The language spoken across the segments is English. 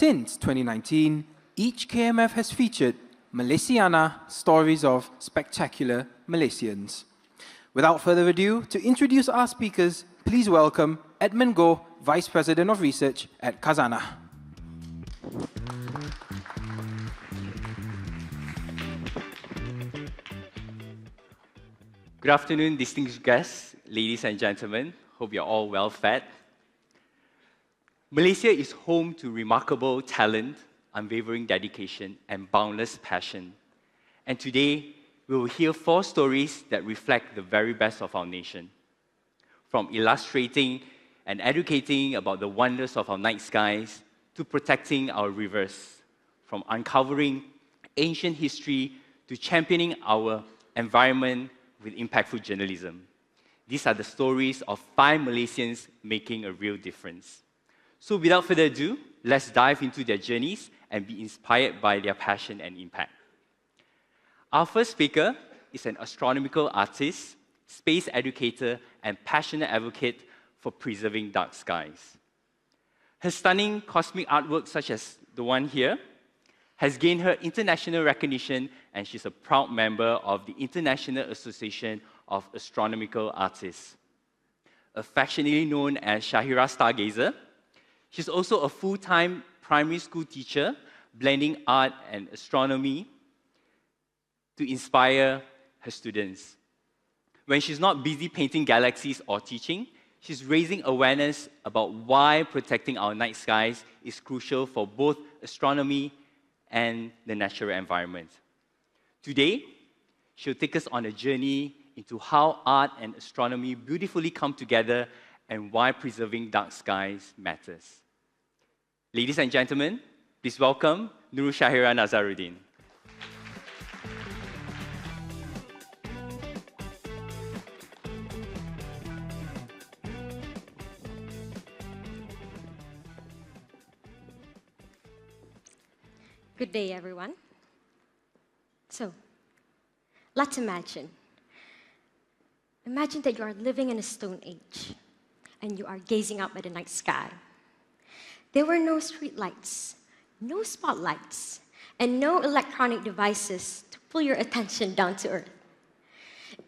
Since 2019, each KMF has featured Malaysiana, Stories of Spectacular Malaysians. Without further ado, to introduce our speakers, please welcome Edmund Goh, Vice President of Research at Khazanah. Good afternoon, distinguished guests, ladies and gentlemen. Hope you're all well fed. Malaysia is home to remarkable talent, unwavering dedication, and boundless passion. And today, we will hear 4 stories that reflect the very best of our nation. From illustrating and educating about the wonders of our night skies to protecting our rivers, from uncovering ancient history to championing our environment with impactful journalism. These are the stories of 5 Malaysians making a real difference. So without further ado, let's dive into their journeys and be inspired by their passion and impact. Our first speaker is an astronomical artist, space educator, and passionate advocate for preserving dark skies. Her stunning cosmic artwork, such as the one here, has gained her international recognition, and she's a proud member of the International Association of Astronomical Artists. Affectionately known as Syahirah Stargazer, she's also a full-time primary school teacher, blending art and astronomy to inspire her students. When she's not busy painting galaxies or teaching, she's raising awareness about why protecting our night skies is crucial for both astronomy and the natural environment. Today, she'll take us on a journey into how art and astronomy beautifully come together and why preserving dark skies matters. Ladies and gentlemen, please welcome Nurul Syahirah Nazarudin. Good day, everyone. So, let's imagine. Imagine that you are living in a stone age and you are gazing up at the night sky. There were no street lights, no spotlights, and no electronic devices to pull your attention down to earth.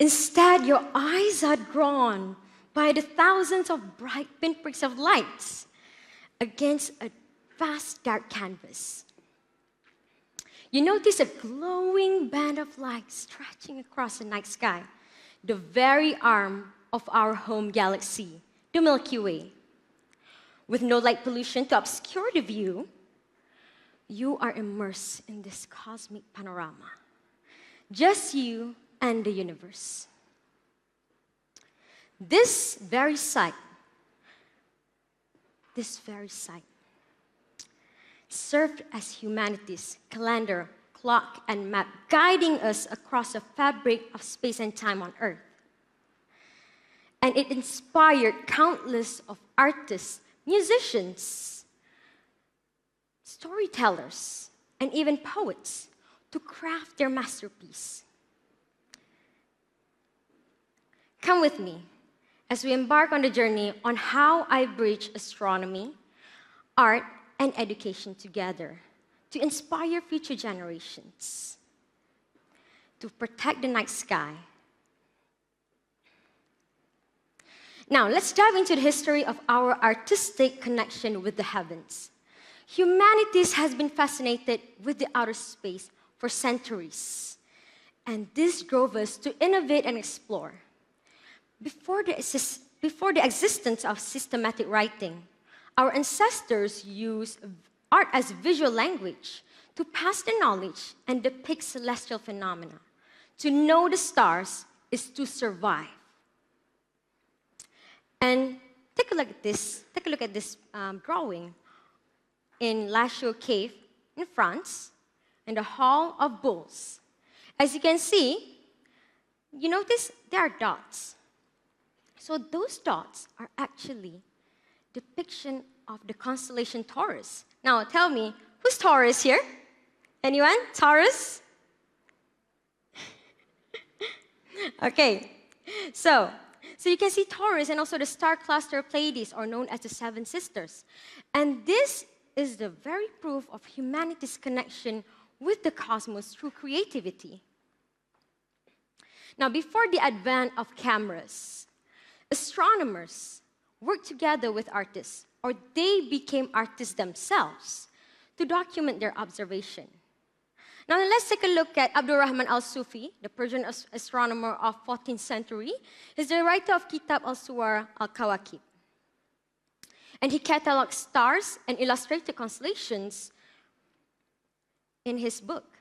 Instead, your eyes are drawn by the thousands of bright pinpricks of lights against a vast dark canvas. You notice a glowing band of light stretching across the night sky, the very arm of our home galaxy, the Milky Way. With no light pollution to obscure the view, you are immersed in this cosmic panorama. Just you and the universe. This very sight served as humanity's calendar, clock, and map, guiding us across the fabric of space and time on Earth. And it inspired countless of artists, musicians, storytellers, and even poets to craft their masterpiece. Come with me as we embark on the journey on how I bridge astronomy, art, and education together to inspire future generations, to protect the night sky. Now, let's dive into the history of our artistic connection with the heavens. Humanity has been fascinated with the outer space for centuries, and this drove us to innovate and explore. Before the existence of systematic writing, our ancestors used art as visual language to pass their knowledge and depict celestial phenomena. To know the stars is to survive. And take a look at this. Take a look at this drawing in La Chaux Cave in France, in the Hall of Bulls. As you can see, you notice there are dots. So those dots are actually depiction of the constellation Taurus. Now tell me, who's Taurus here? Anyone? Taurus? Okay, so you can see Taurus and also the star cluster Pleiades, or known as the Seven Sisters. And this is the very proof of humanity's connection with the cosmos through creativity. Now, before the advent of cameras, astronomers worked together with artists, or they became artists themselves, to document their observation. Now, let's take a look at Abdul Rahman al-Sufi, the Persian astronomer of 14th century. He's the writer of Kitab al-Suwar al-Kawakib. And he catalogs stars and illustrated constellations in his book.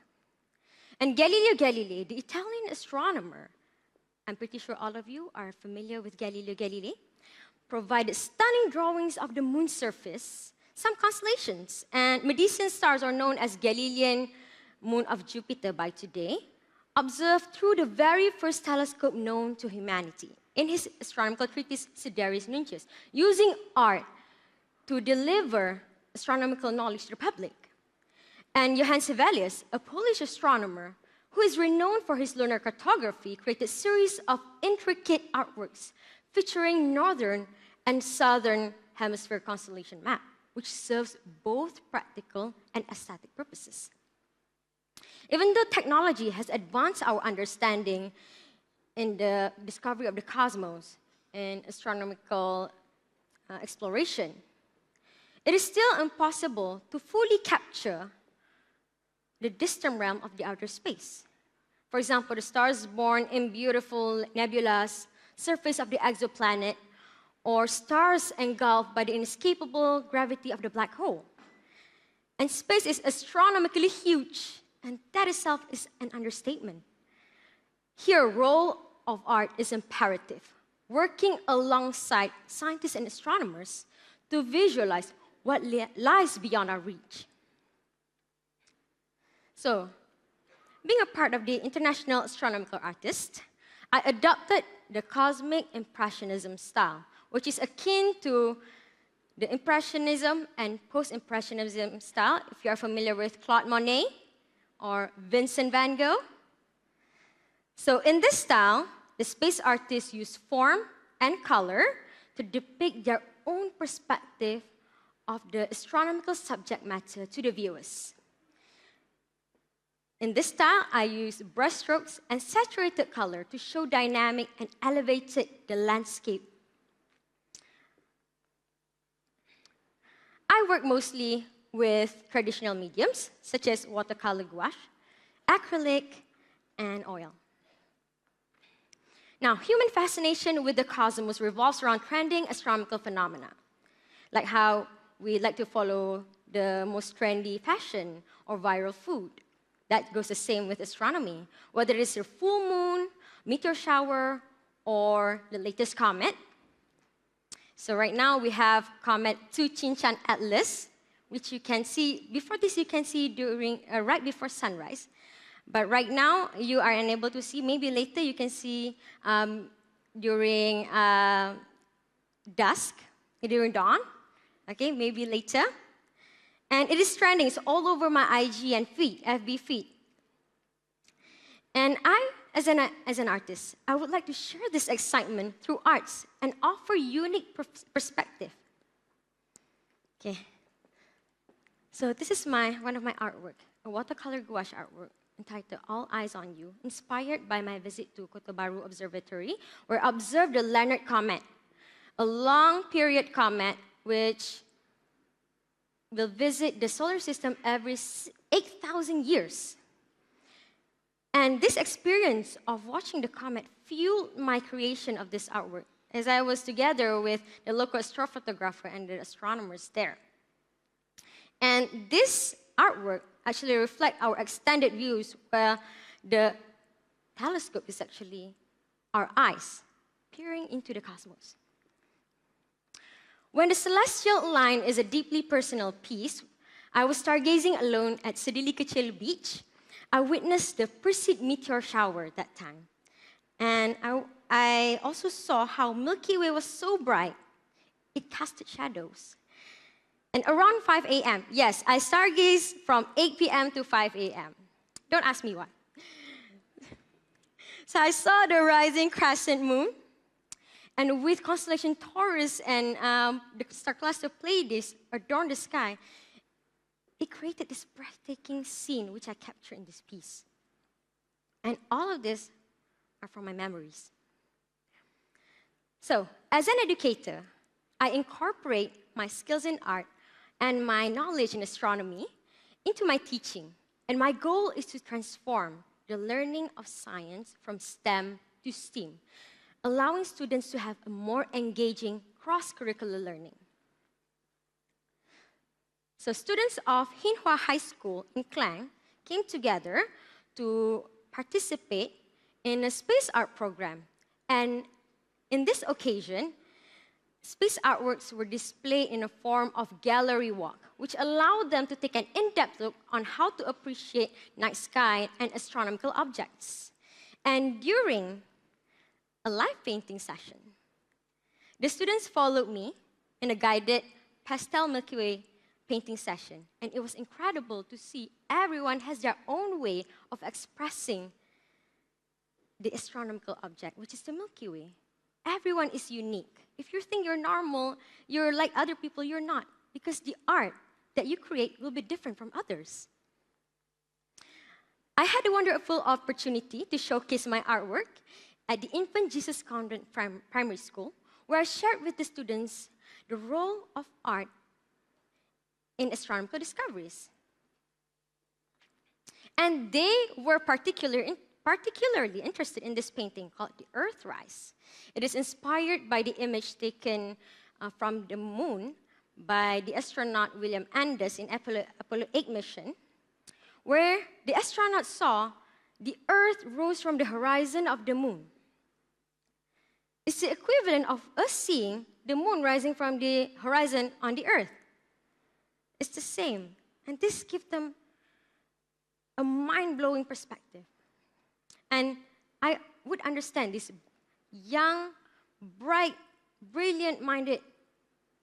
And Galileo Galilei, the Italian astronomer, I'm pretty sure all of you are familiar with Galileo Galilei, provided stunning drawings of the moon's surface, some constellations, and Medicean stars are known as Galilean moon of Jupiter by today, observed through the very first telescope known to humanity in his astronomical treatise Sidereus Nuncius, using art to deliver astronomical knowledge to the public. And Johannes Hevelius, a Polish astronomer who is renowned for his lunar cartography, created a series of intricate artworks featuring northern and southern hemisphere constellation map, which serves both practical and aesthetic purposes. Even though technology has advanced our understanding in the discovery of the cosmos and astronomical exploration, it is still impossible to fully capture the distant realm of the outer space. For example, the stars born in beautiful nebulous surface of the exoplanet, or stars engulfed by the inescapable gravity of the black hole. And space is astronomically huge, and that itself is an understatement. Here, role of art is imperative, working alongside scientists and astronomers to visualize what lies beyond our reach. So, being a part of the International Astronomical Artists, I adopted the Cosmic Impressionism style, which is akin to the Impressionism and Post-Impressionism style, if you are familiar with Claude Monet or Vincent van Gogh. So in this style, the space artists use form and color to depict their own perspective of the astronomical subject matter to the viewers. In this style, I use brushstrokes and saturated color to show dynamic and elevated the landscape. I work mostly with traditional mediums, such as watercolor gouache, acrylic, and oil. Now, human fascination with the cosmos revolves around trending astronomical phenomena, like how we like to follow the most trendy fashion or viral food. That goes the same with astronomy, whether it is a full moon, meteor shower, or the latest comet. So right now we have comet 2 Cinchan Atlas, which you can see, before this you can see during, right before sunrise. But right now you are unable to see, maybe later you can see during dusk, during dawn, okay, maybe later. And it is trending, it's all over my IG and feed, FB feed. And I, as an artist, I would like to share this excitement through arts and offer unique perspective. Okay. So this is one of my artwork, a watercolor gouache artwork entitled All Eyes on You, inspired by my visit to Kota Bharu Observatory, where I observed the Leonard Comet, a long-period comet which will visit the solar system every 8,000 years. And this experience of watching the comet fueled my creation of this artwork, as I was together with the local astrophotographer and the astronomers there. And this artwork actually reflects our extended views, where the telescope is actually our eyes peering into the cosmos. When the celestial line is a deeply personal piece, I was stargazing alone at Sedili Kecil Beach. I witnessed the Perseid meteor shower that time. And I also saw how Milky Way was so bright, it casted shadows. And around 5 a.m., yes, I stargazed from 8 p.m. to 5 a.m. Don't ask me why. So I saw the rising crescent moon, and with constellation Taurus and the star cluster Pleiades adorn the sky, it created this breathtaking scene which I captured in this piece. And all of this are from my memories. So, as an educator, I incorporate my skills in art and my knowledge in astronomy into my teaching. And my goal is to transform the learning of science from STEM to STEAM, allowing students to have a more engaging cross-curricular learning. So students of Hinhua High School in Klang came together to participate in a space art program. And in this occasion, space artworks were displayed in a form of gallery walk, which allowed them to take an in-depth look on how to appreciate night sky and astronomical objects. And during a live painting session, the students followed me in a guided pastel Milky Way painting session. And it was incredible to see everyone has their own way of expressing the astronomical object, which is the Milky Way. Everyone is unique. If you think you're normal, you're like other people, you're not. Because the art that you create will be different from others. I had a wonderful opportunity to showcase my artwork at the Infant Jesus Convent Primary School, where I shared with the students the role of art in astronomical discoveries. And they were particularly interested in this painting called The Earthrise. It is inspired by the image taken from the moon by the astronaut William Andes in Apollo 8 mission, where the astronaut saw the Earth rose from the horizon of the moon. It's the equivalent of us seeing the moon rising from the horizon on the Earth. It's the same. And this gives them a mind-blowing perspective. And I would understand these young, bright, brilliant-minded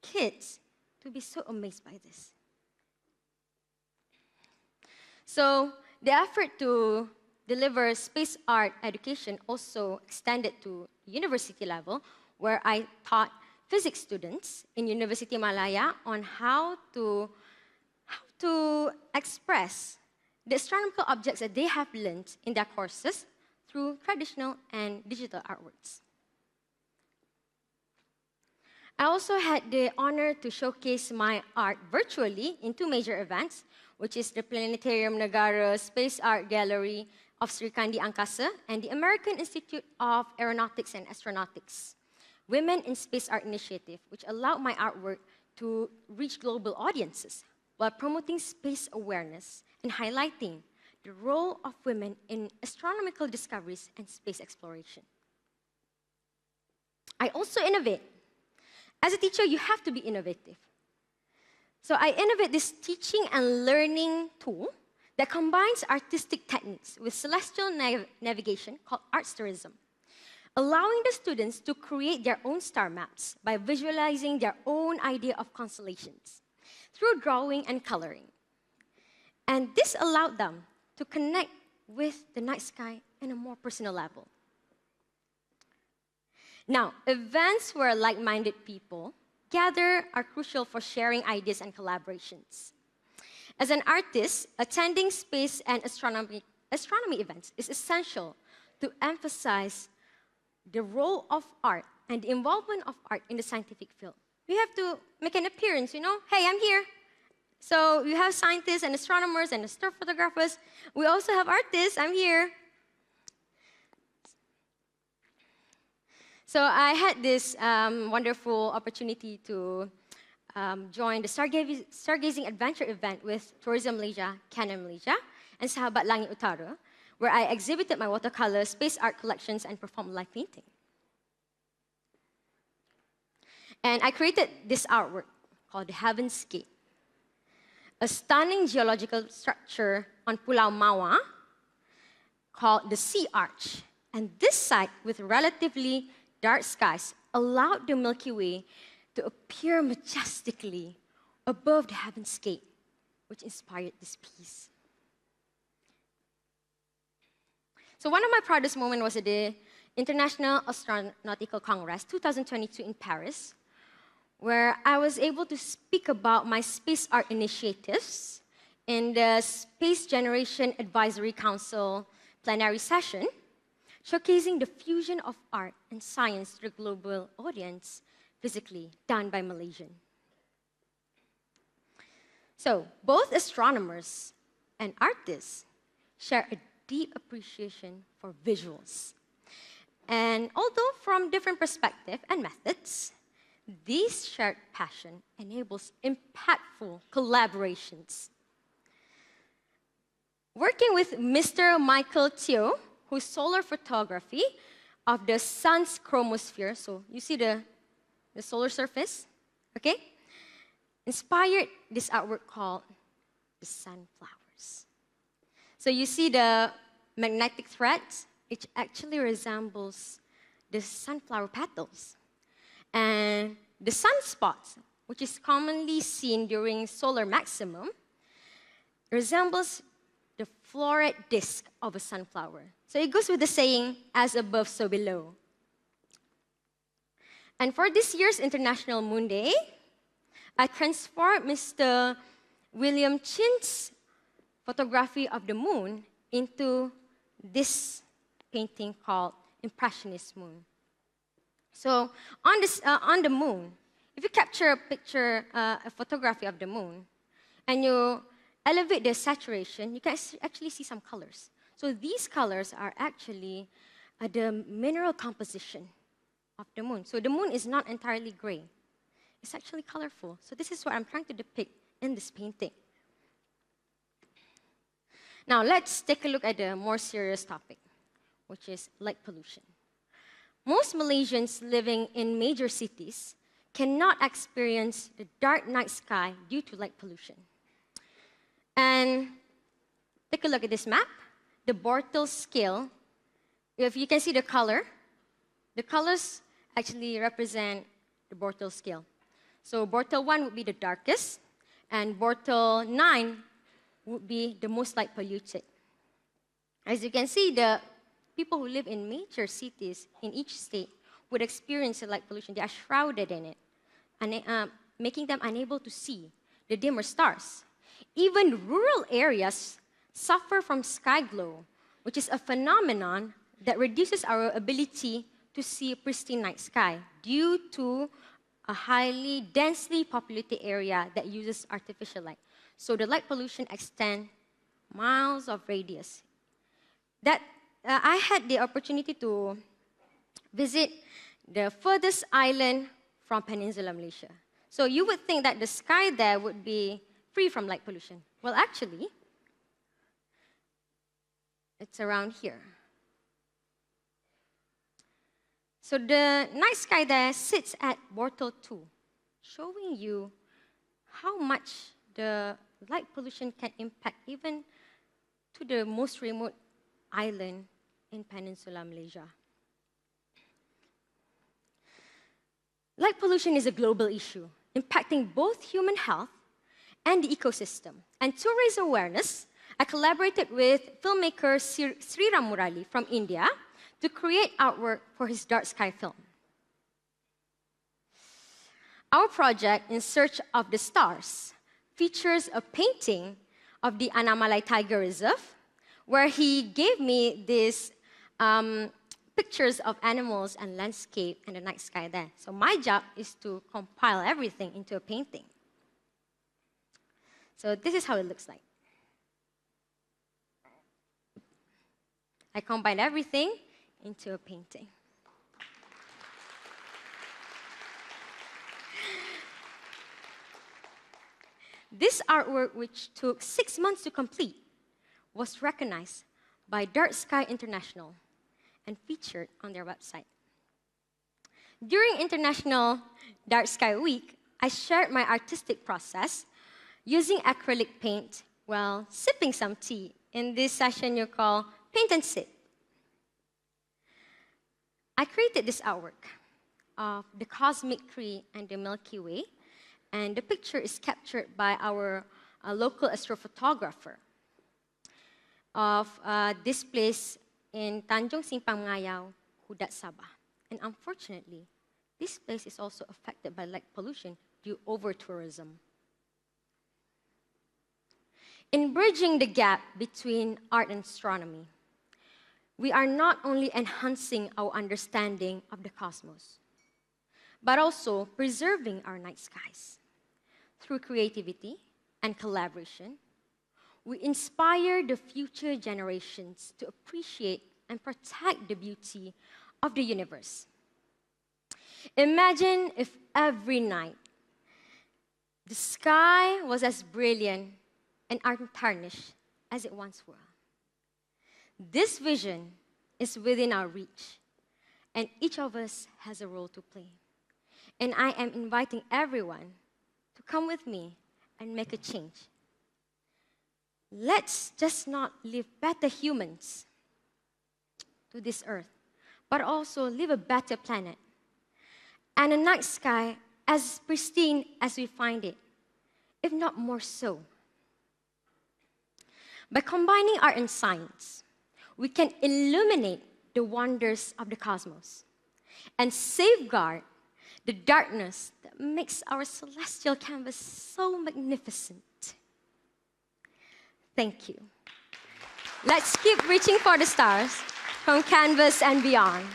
kids to be so amazed by this. So the effort to deliver space art education also extended to university level, where I taught physics students in University Malaya on how to express the astronomical objects that they have learned in their courses through traditional and digital artworks. I also had the honor to showcase my art virtually in two major events, which is the Planetarium Negara Space Art Gallery of Sri Kandi Angkasa and the American Institute of Aeronautics and Astronautics Women in Space Art Initiative, which allowed my artwork to reach global audiences while promoting space awareness and highlighting the role of women in astronomical discoveries and space exploration. I also innovate. As a teacher, you have to be innovative. So I innovate this teaching and learning tool that combines artistic techniques with celestial navigation called Artstarism, allowing the students to create their own star maps by visualizing their own idea of constellations through drawing and coloring. And this allowed them to connect with the night sky in a more personal level. Now, events where like-minded people gather are crucial for sharing ideas and collaborations. As an artist, attending space and astronomy events is essential to emphasize the role of art and the involvement of art in the scientific field. We have to make an appearance, you know, hey, I'm here. So you have scientists and astronomers and astrophotographers. We also have artists, I'm here. So I had this wonderful opportunity to join the Stargazing Adventure event with Tourism Malaysia, KMF Malaysia, and Sahabat Langit Utara, where I exhibited my watercolor space art collections and performed live painting. And I created this artwork called the Heaven's Gate, a stunning geological structure on Pulau Mawa called the Sea Arch. And this site, with relatively dark skies, allowed the Milky Way to appear majestically above the Heaven's Gate, which inspired this piece. So one of my proudest moments was at the International Astronautical Congress 2022 in Paris, where I was able to speak about my space art initiatives in the Space Generation Advisory Council plenary session, showcasing the fusion of art and science to the global audience, physically done by Malaysian. So, both astronomers and artists share a deep appreciation for visuals. And although from different perspectives and methods, this shared passion enables impactful collaborations. Working with Mr. Michael Teo, whose solar photography of the sun's chromosphere, so you see the solar surface, okay? Inspired this artwork called the sunflowers. So you see the magnetic threads, it actually resembles the sunflower petals. And the sunspots, which is commonly seen during solar maximum, resembles the floret disc of a sunflower. So it goes with the saying, as above, so below. And for this year's International Moon Day, I transformed Mr. William Chin's photography of the moon into this painting called Impressionist Moon. So on the moon, if you capture a photography of the moon, and you elevate the saturation, you can actually see some colors. So these colors are actually the mineral composition of the moon. So the moon is not entirely gray. It's actually colorful. So this is what I'm trying to depict in this painting. Now let's take a look at the more serious topic, which is light pollution. Most Malaysians living in major cities cannot experience the dark night sky due to light pollution. And take a look at this map, the Bortle scale. If you can see the colors actually represent the Bortle scale. So Bortle 1 would be the darkest, and Bortle 9 would be the most light polluted. As you can see, the people who live in major cities in each state would experience the light pollution. They are shrouded in it, and making them unable to see the dimmer stars. Even rural areas suffer from sky glow, which is a phenomenon that reduces our ability to see a pristine night sky due to a highly densely populated area that uses artificial light. So the light pollution extends miles of radius. I had the opportunity to visit the furthest island from Peninsular Malaysia. So you would think that the sky there would be free from light pollution. Well, actually, it's around here. So the night sky there sits at Bortle 2, showing you how much the light pollution can impact even to the most remote island in Peninsular Malaysia. Light pollution is a global issue, impacting both human health and the ecosystem. And to raise awareness, I collaborated with filmmaker Sriram Murali from India to create artwork for his dark sky film. Our project, In Search of the Stars, features a painting of the Anamalai Tiger Reserve, where he gave me these pictures of animals and landscape and the night sky there. So my job is to compile everything into a painting. So this is how it looks like. I combined everything into a painting. This artwork, which took 6 months to complete, was recognized by Dark Sky International and featured on their website. During International Dark Sky Week, I shared my artistic process using acrylic paint while sipping some tea. In this session you call Paint and Sip. I created this artwork of the cosmic tree and the Milky Way, and the picture is captured by our local astrophotographer of this place in Tanjung Simpang Ngayau, Hudat, Sabah. And unfortunately, this place is also affected by light pollution due over tourism. In bridging the gap between art and astronomy, we are not only enhancing our understanding of the cosmos, but also preserving our night skies. Through creativity and collaboration, we inspire the future generations to appreciate and protect the beauty of the universe. Imagine if every night the sky was as brilliant and untarnished as it once was. This vision is within our reach, and each of us has a role to play. And I am inviting everyone to come with me and make a change. Let's just not live better humans to this earth, but also live a better planet and a night sky as pristine as we find it, if not more so. By combining art and science, we can illuminate the wonders of the cosmos and safeguard the darkness that makes our celestial canvas so magnificent. Thank you. Let's keep reaching for the stars from canvas and beyond.